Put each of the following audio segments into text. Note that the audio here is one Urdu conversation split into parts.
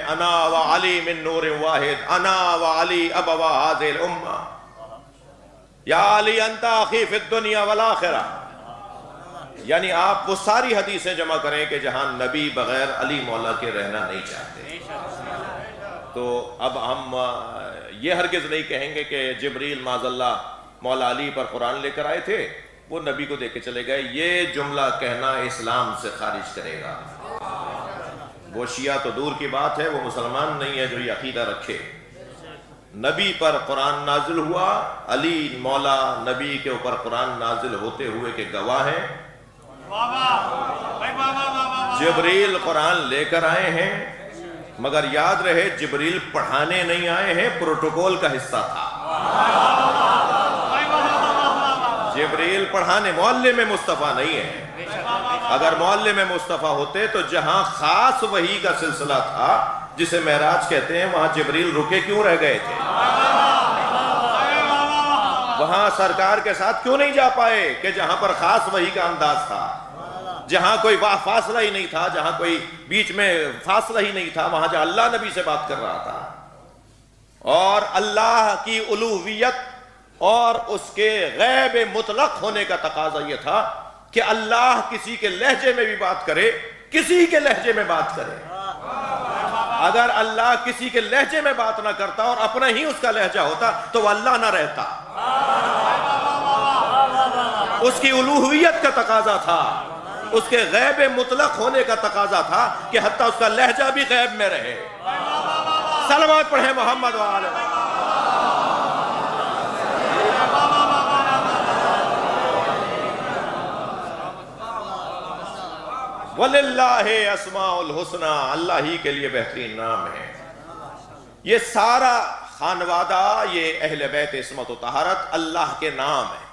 انا و علی من نور واحد، انا و علی ابوا هذه الامہ، یا علی انت اخی فی الدنیا والآخرہ. یعنی آپ وہ ساری حدیثیں جمع کریں کہ جہاں نبی بغیر علی مولا کے رہنا نہیں چاہتے. تو اب ہم یہ ہرگز نہیں کہیں گے کہ جبریل معاذ اللہ مولا علی پر قرآن لے کر آئے تھے، وہ نبی کو دے کے چلے گئے. یہ جملہ کہنا اسلام سے خارج کرے گا. وہ شیعہ تو دور کی بات ہے، وہ مسلمان نہیں ہے جو یہ عقیدہ رکھے. نبی پر قرآن نازل ہوا، علی مولا نبی کے اوپر قرآن نازل ہوتے ہوئے کے گواہ ہیں. جبریل قرآن لے کر آئے ہیں، مگر یاد رہے جبریل پڑھانے نہیں آئے ہیں، پروٹوکول کا حصہ تھا. جبریل پڑھانے، معلم مصطفیٰ نہیں ہے. اگر معلم مصطفیٰ ہوتے تو جہاں خاص وحی کا سلسلہ تھا جسے معراج کہتے ہیں، وہاں جبریل رکے کیوں رہ گئے تھے؟ وہاں سرکار کے ساتھ کیوں نہیں جا پائے کہ جہاں پر خاص وحی کا انداز تھا، جہاں کوئی فاصلہ ہی نہیں تھا، جہاں کوئی بیچ میں فاصلہ ہی نہیں تھا، وہاں جہاں اللہ نبی سے بات کر رہا تھا. اور اللہ کی الوہیت اور اس کے غیب مطلق ہونے کا تقاضا یہ تھا کہ اللہ کسی کے لہجے میں بھی بات کرے، کسی کے لہجے میں بات کرے. اگر اللہ کسی کے لہجے میں بات نہ کرتا اور اپنا ہی اس کا لہجہ ہوتا تو وہ اللہ نہ رہتا. اس کی الوہیت کا تقاضا تھا، اس کے غیب مطلق ہونے کا تقاضا تھا کہ حتیٰ اس کا لہجہ بھی غیب میں رہے. صلوات پڑھیں محمد وآلہ. وَلِلَّهِ أَسْمَاءُ الْحُسْنَى، اللہ ہی کے لیے بہترین نام ہے. یہ سارا خانوادہ، یہ اہل بیت عصمت و طہارت اللہ کے نام ہے.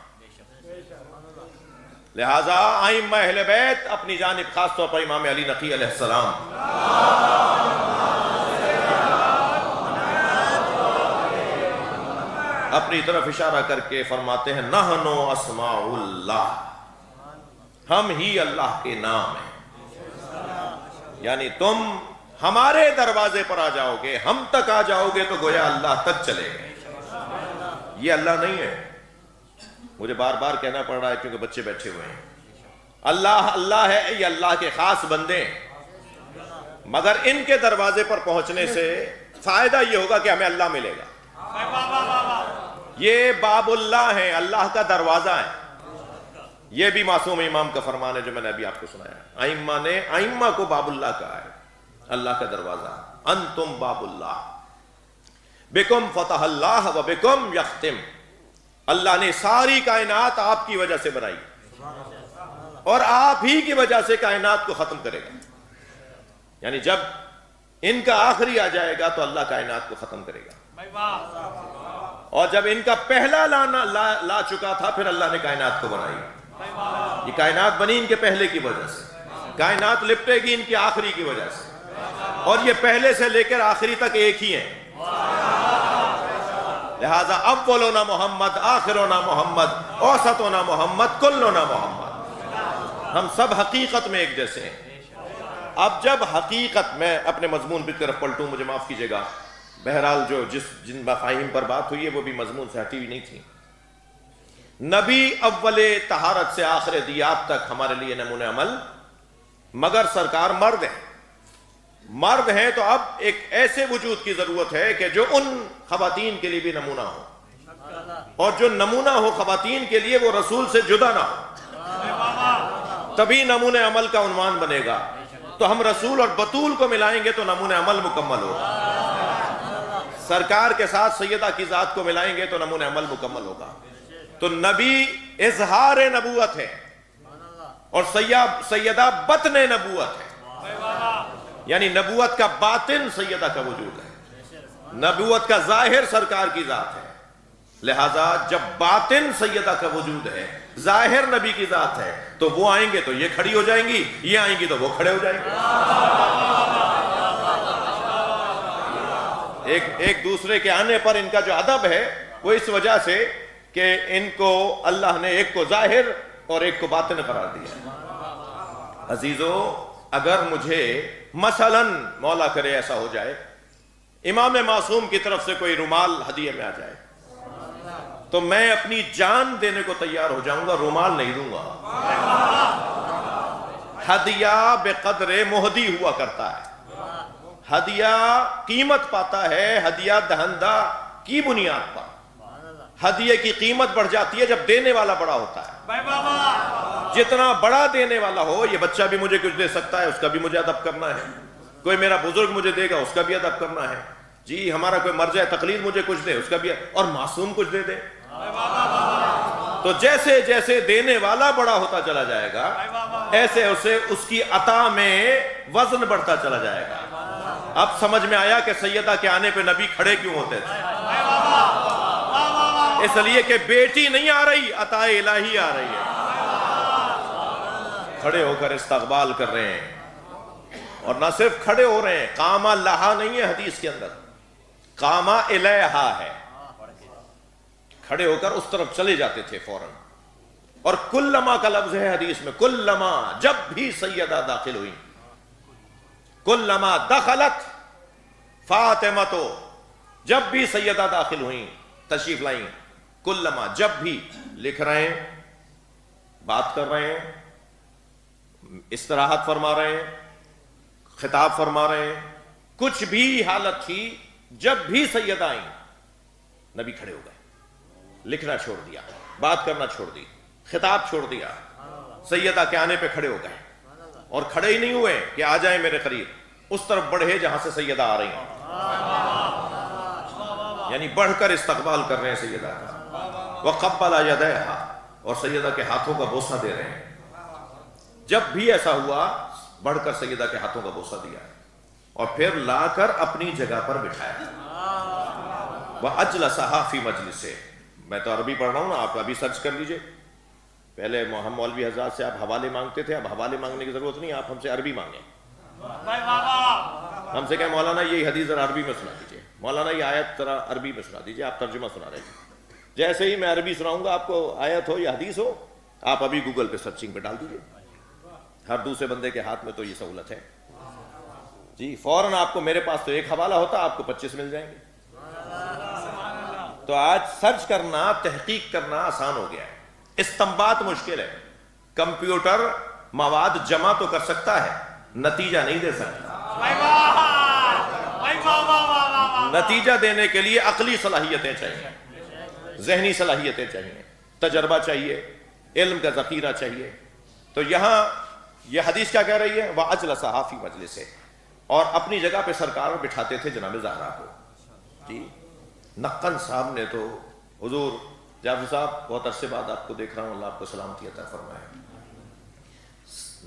لہذا ائمہ اہل بیت اپنی جانب خاص طور پر امام علی نقی علیہ السلام اپنی طرف اشارہ کر کے فرماتے ہیں نحن اسماء اللہ، ہم ہی اللہ کے نام ہیں. یعنی تم ہمارے دروازے پر آ جاؤ گے، ہم تک آ جاؤ گے تو گویا اللہ تک چلے گئے. یہ اللہ نہیں ہے. مجھے بار بار کہنا پڑ رہا ہے کیونکہ بچے بیٹھے ہوئے ہیں. اللہ اللہ ہے، یہ اللہ کے خاص بندے ہیں، مگر ان کے دروازے پر پہنچنے سے فائدہ یہ ہوگا کہ ہمیں اللہ ملے گا. یہ باب اللہ ہیں، اللہ کا دروازہ ہے. یہ بھی معصوم امام کا فرمان ہے جو میں نے ابھی آپ کو سنایا. ائمہ نے ائمہ کو باب اللہ کہا ہے، اللہ کا دروازہ. انتم باب اللہ، بکم فتح اللہ و بکم یختم. اللہ نے ساری کائنات آپ کی وجہ سے بنائی اور آپ ہی کی وجہ سے کائنات کو ختم کرے گا. یعنی جب ان کا آخری آ جائے گا تو اللہ کائنات کو ختم کرے گا. اور جب ان کا پہلا لا چکا تھا پھر اللہ نے کائنات کو بنائی. یہ کائنات بنی ان کے پہلے کی وجہ سے، کائنات لپٹے گی ان کی آخری کی وجہ سے. اور یہ پہلے سے لے کر آخری تک ایک ہی ہیں. لہذا اولنا محمد، آخرنا محمد، اوسطنا محمد، کلنا محمد. ہم سب حقیقت میں ایک جیسے ہیں. اب جب حقیقت، میں اپنے مضمون کی طرف پلٹوں، مجھے معاف کیجئے گا. بہرحال جن مفاہیم پر بات ہوئی ہے وہ بھی مضمون سے ہٹی ہوئی نہیں تھی. نبی اول طہارت سے آخر دیات تک ہمارے لیے نمونہ عمل، مگر سرکار مرد ہیں. مرد ہیں تو اب ایک ایسے وجود کی ضرورت ہے کہ جو ان خواتین کے لیے بھی نمونہ ہو، اور جو نمونہ ہو خواتین کے لیے وہ رسول سے جدا نہ ہو. تبھی نمونہ عمل کا عنوان بنے گا. تو ہم رسول اور بطول کو ملائیں گے تو نمونہ عمل مکمل ہوگا. سرکار کے ساتھ سیدہ کی ذات کو ملائیں گے تو نمونہ عمل مکمل ہوگا. تو نبی اظہار نبوت ہے اور سیدہ بطن نبوت ہے. یعنی نبوت کا باطن سیدہ کا وجود ہے، نبوت کا ظاہر سرکار کی ذات ہے. لہذا جب باطن سیدہ کا وجود ہے، ظاہر نبی کی ذات ہے، تو وہ آئیں گے تو یہ کھڑی ہو جائیں گی، یہ آئیں گی تو وہ کھڑے ہو جائیں گے. ایک دوسرے کے آنے پر ان کا جو ادب ہے وہ اس وجہ سے کہ ان کو اللہ نے ایک کو ظاہر اور ایک کو باطن قرار دیا. عزیزو، اگر مجھے مثلاً مولا کرے ایسا ہو جائے امام معصوم کی طرف سے کوئی رومال ہدیے میں آ جائے تو میں اپنی جان دینے کو تیار ہو جاؤں گا، رومال نہیں دوں گا۔ ہدیہ بے قدر مہدی ہوا کرتا ہے، ہدیہ قیمت پاتا ہے ہدیہ دہندہ کی بنیاد پر۔ ہدیے کی قیمت بڑھ جاتی ہے جب دینے والا بڑا ہوتا ہے۔ جتنا بڑا دینے والا ہو، یہ بچہ بھی مجھے کچھ دے سکتا ہے، اس کا بھی مجھے ادب کرنا ہے، کوئی میرا بزرگ مجھے دے گا، اس کا بھی ادب کرنا ہے، جی ہمارا کوئی مرجع تقلید مجھے کچھ دے، اس کا بھی، اور معصوم کچھ دے دے۔ تو جیسے جیسے دینے والا بڑا ہوتا چلا جائے گا، ایسے اسے اس کی عطا میں وزن بڑھتا چلا جائے گا۔ اب سمجھ میں آیا کہ سیدہ کے آنے پہ نبی کھڑے کیوں ہوتے تھے؟ اس لیے کہ بیٹی نہیں آ رہی، عطا الہی آ رہی ہے۔ کھڑے ہو کر استقبال کر رہے ہیں، اور نہ صرف کھڑے ہو رہے ہیں، قامہ لہا نہیں ہے حدیث کے اندر، قامہ الیہا ہے، کھڑے ہو کر اس طرف چلے جاتے تھے فوراً۔ اور کلما کا لفظ ہے حدیث میں، کلما، جب بھی سیدہ داخل ہوئی، کلما دخلت فاطمہ، جب بھی سیدہ داخل ہوئیں، تشریف لائیں، کلما، جب بھی، لکھ رہے ہیں، بات کر رہے ہیں، استراحت فرما رہے ہیں، خطاب فرما رہے ہیں، کچھ بھی حالت تھی، جب بھی سیدہ آئیں نبی کھڑے ہو گئے، لکھنا چھوڑ دیا، بات کرنا چھوڑ دی، خطاب چھوڑ دیا، سیدہ کے آنے پہ کھڑے ہو گئے، اور کھڑے ہی نہیں ہوئے کہ آ جائیں میرے قریب، اس طرف بڑھے جہاں سے سیدہ آ رہی ہیں، یعنی بڑھ کر استقبال کر رہے ہیں سیدہ کا۔ وَقَبَّلَ يَدَيْهَا، اور سیدہ کے ہاتھوں کا بوسہ دے رہے ہیں۔ جب بھی ایسا ہوا بڑھ کر سیدہ کے ہاتھوں کا بوسہ دیا، اور پھر لا کر اپنی جگہ پر بٹھایا۔ وَأَجْلَسَهَا فِي مَجْلِسِهِ، میں تو عربی پڑھ رہا ہوں نا، آپ ابھی سرچ کر لیجئے۔ پہلے ہم مولوی حضرات سے آپ حوالے مانگتے تھے، اب حوالے مانگنے کی ضرورت نہیں، آپ ہم سے عربی مانگیں۔ ہم سے کہیں مولانا یہ حدیث ذرا عربی میں سنا دیجئے، مولانا یہ آیت ذرا عربی میں سنا دیجئے، آپ ترجمہ سنا رہے ہیں۔ جیسے ہی میں عربی سناؤں گا، آپ کو آیت ہو یا حدیث ہو، آپ ابھی گوگل پہ سرچنگ پہ ڈال دیجئے۔ ہر دوسرے بندے کے ہاتھ میں تو یہ سہولت ہے جی، فوراً آپ کو، میرے پاس تو ایک حوالہ ہوتا، آپ کو 25 مل جائیں گے۔ تو آج سرچ کرنا، تحقیق کرنا آسان ہو گیا ہے، استنباط مشکل ہے۔ کمپیوٹر مواد جمع تو کر سکتا ہے، نتیجہ نہیں دے سکتا۔ نتیجہ دینے کے لیے عقلی صلاحیتیں چاہیے، ذہنی صلاحیتیں چاہیے، تجربہ چاہیے، علم کا ذخیرہ چاہیے۔ تو یہاں یہ حدیث کیا کہہ رہی ہے؟ وَأَجْلَسَهَا فِي مَجْلِسِهِ، اور اپنی جگہ پہ سرکار بٹھاتے تھے جناب زہرا کو۔ جی نقن صاحب نے تو، حضور جعفر صاحب بہت عرصے بعد آپ کو دیکھ رہا ہوں، اللہ آپ کو سلامتی عطا فرمائے۔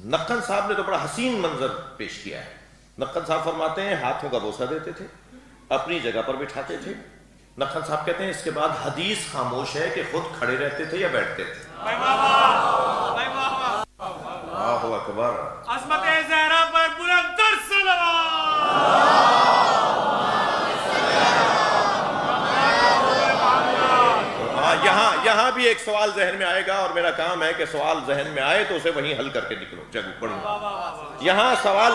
نقن صاحب نے تو بڑا حسین منظر پیش کیا ہے۔ نقن صاحب فرماتے ہیں ہاتھوں کا بوسہ دیتے تھے، اپنی جگہ پر بٹھاتے تھے۔ نقن صاحب کہتے ہیں اس کے بعد حدیث خاموش ہے کہ خود کھڑے رہتے تھے یا بیٹھتے تھے۔ اللہ اکبر، عظمت زہرا پر بلند تر صلوات۔ یہاں بھی ایک سوال ذہن میں آئے گا، اور میرا کام ہے کہ سوال ذہن میں آئے تو اسے وہیں حل کر کے نکلو، جگہ پڑھوں۔ یہاں سوال،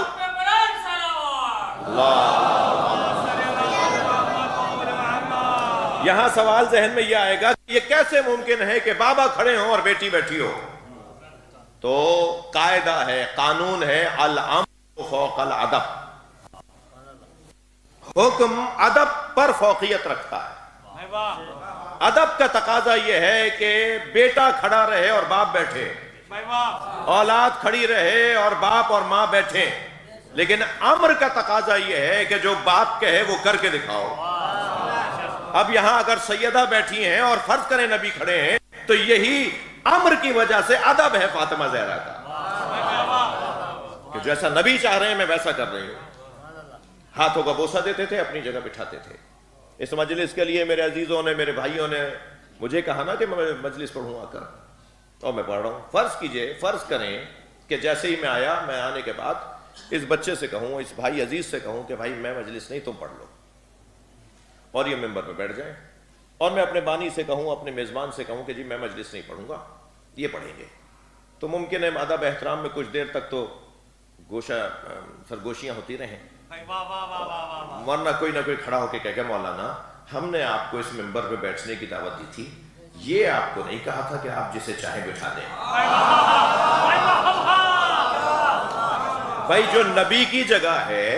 یہاں سوال ذہن میں یہ آئے گا کہ یہ کیسے ممکن ہے کہ بابا کھڑے ہوں اور بیٹی بیٹھی ہو؟ تو قاعدہ ہے، قانون ہے، الامر فوق الادب، حکم ادب پر فوقیت رکھتا ہے۔ ادب کا تقاضا یہ ہے کہ بیٹا کھڑا رہے اور باپ بیٹھے، اولاد کھڑی رہے اور باپ اور ماں بیٹھے، لیکن امر کا تقاضا یہ ہے کہ جو باپ کہے وہ کر کے دکھاؤ۔ اب یہاں اگر سیدہ بیٹھی ہیں اور فرض کریں نبی کھڑے ہیں، تو یہی امر کی وجہ سے ادب ہے فاطمہ زہرا کا، کہ جیسا نبی چاہ رہے ہیں میں ویسا کر رہی ہوں۔ ہاتھوں کا بوسہ دیتے تھے، اپنی جگہ بٹھاتے تھے۔ اس مجلس کے لیے میرے عزیزوں نے، میرے بھائیوں نے مجھے کہا نا کہ میں مجلس پڑھوں آ کر، اور میں پڑھ رہا ہوں۔ فرض کیجئے، فرض کریں کہ جیسے ہی میں آیا، میں آنے کے بعد اس بچے سے کہوں، اس بھائی عزیز سے کہوں کہ بھائی میں مجلس نہیں، تم پڑھ لو، اور یہ ممبر پہ بیٹھ جائیں، اور میں اپنے بانی سے کہوں، اپنے میزبان سے کہوں کہ جی میں مجلس نہیں پڑھوں گا، یہ پڑھیں گے، تو ممکن ہے ادب احترام میں کچھ دیر تک تو گوشہ سرگوشیاں ہوتی رہیں، واہ واہ واہ واہ واہ واہ. ورنہ کوئی نہ کوئی کھڑا ہو کے کہے کہ مولانا ہم نے آپ کو اس ممبر پہ بیٹھنے کی دعوت دی تھی، یہ آپ کو نہیں کہا تھا کہ آپ جسے چاہیں بٹھا دیں. بھائی جو نبی کی جگہ ہے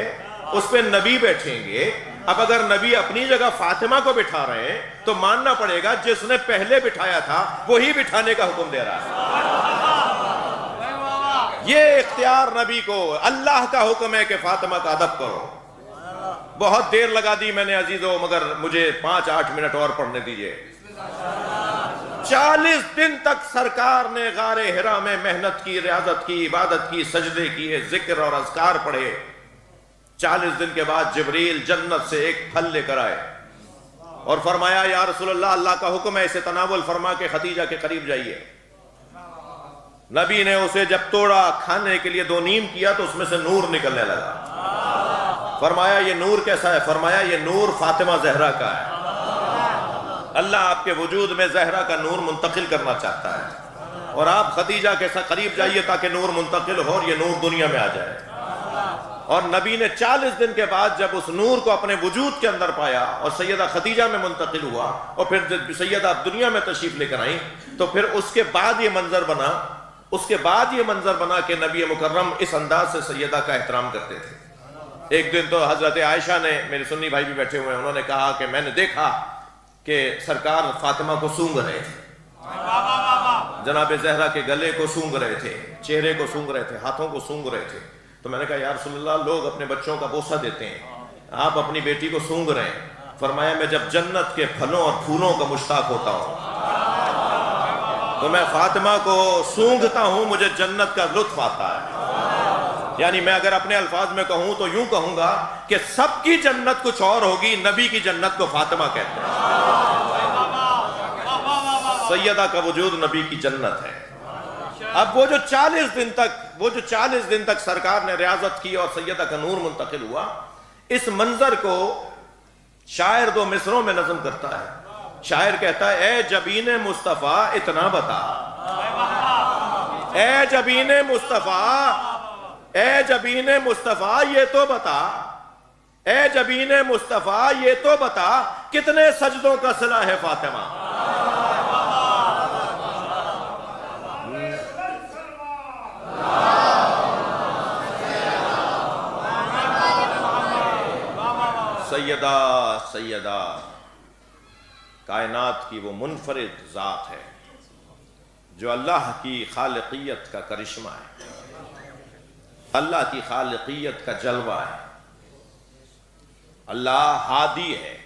اس پہ نبی بیٹھیں گے. اب اگر نبی اپنی جگہ فاطمہ کو بٹھا رہے ہیں تو ماننا پڑے گا جس نے پہلے بٹھایا تھا وہی بٹھانے کا حکم دے رہا ہے. یہ اختیار نبی کو، اللہ کا حکم ہے کہ فاطمہ کا ادب کرو. بہت دیر لگا دی میں نے عزیزو، مگر مجھے 5-8 منٹ اور پڑھنے دیجئے. 40 دن تک سرکار نے غار حرا میں محنت کی، ریاضت کی، عبادت کی، سجدے کیے، ذکر اور اذکار پڑھے. 40 دن کے بعد جبریل جنت سے ایک پھل لے کر آئے اور فرمایا یا رسول اللہ، اللہ کا حکم ہے اسے تناول فرما کے خدیجہ کے قریب جائیے. نبی نے اسے جب توڑا، کھانے کے لیے 2 نیم کیا تو اس میں سے نور نکلنے لگا. فرمایا یہ نور کیسا ہے؟ فرمایا یہ نور فاطمہ زہرا کا ہے. اللہ آپ کے وجود میں زہرا کا نور منتقل کرنا چاہتا ہے اور آپ خدیجہ کے قریب جائیے تاکہ نور منتقل ہو اور یہ نور دنیا میں آ جائے. اور نبی نے 40 دن کے بعد جب اس نور کو اپنے وجود کے اندر پایا اور سیدہ خدیجہ میں منتقل ہوا اور پھر جب سیدہ دنیا میں تشریف لے کر آئیں تو پھر اس کے بعد یہ منظر بنا کہ نبی مکرم اس انداز سے سیدہ کا احترام کرتے تھے. ایک دن تو حضرت عائشہ نے، میرے سنی بھائی بھی بیٹھے ہوئے ہیں، انہوں نے کہا کہ میں نے دیکھا کہ سرکار فاطمہ کو سونگ رہے تھے، جناب زہرا کے گلے کو سونگ رہے تھے، چہرے کو سونگ رہے تھے، ہاتھوں کو سونگ رہے تھے. تو میں نے کہا یا رسول اللہ، لوگ اپنے بچوں کا بوسہ دیتے ہیں، آپ اپنی بیٹی کو سونگ رہے ہیں. فرمایا میں جب جنت کے پھلوں اور پھولوں کا مشتاق ہوتا ہوں تو میں فاطمہ کو سونگتا ہوں، مجھے جنت کا لطف آتا ہے. یعنی میں اگر اپنے الفاظ میں کہوں تو یوں کہوں گا کہ سب کی جنت کچھ اور ہوگی، نبی کی جنت کو فاطمہ کہتے ہیں. سیدہ کا وجود نبی کی جنت ہے. اب وہ جو 40 دن تک سرکار نے ریاضت کی اور سیدہ کا نور منتقل ہوا، اس منظر کو شاعر 2 مصروں میں نظم کرتا ہے. شاعر کہتا ہے اے جبین مصطفیٰ اتنا بتا، اے جبین مصطفیٰ، اے جبین مصطفیٰ یہ تو بتا، اے جبین مصطفیٰ یہ تو بتا، کتنے سجدوں کا صلہ ہے فاطمہ. سیدہ کائنات کی وہ منفرد ذات ہے جو اللہ کی خالقیت کا کرشمہ ہے، اللہ کی خالقیت کا جلوہ ہے. اللہ ہادی ہے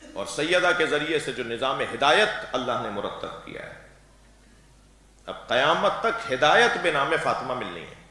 اور سیدہ کے ذریعے سے جو نظام ہدایت اللہ نے مرتب کیا ہے، اب قیامت تک ہدایت بے نام فاطمہ ملنی ہے.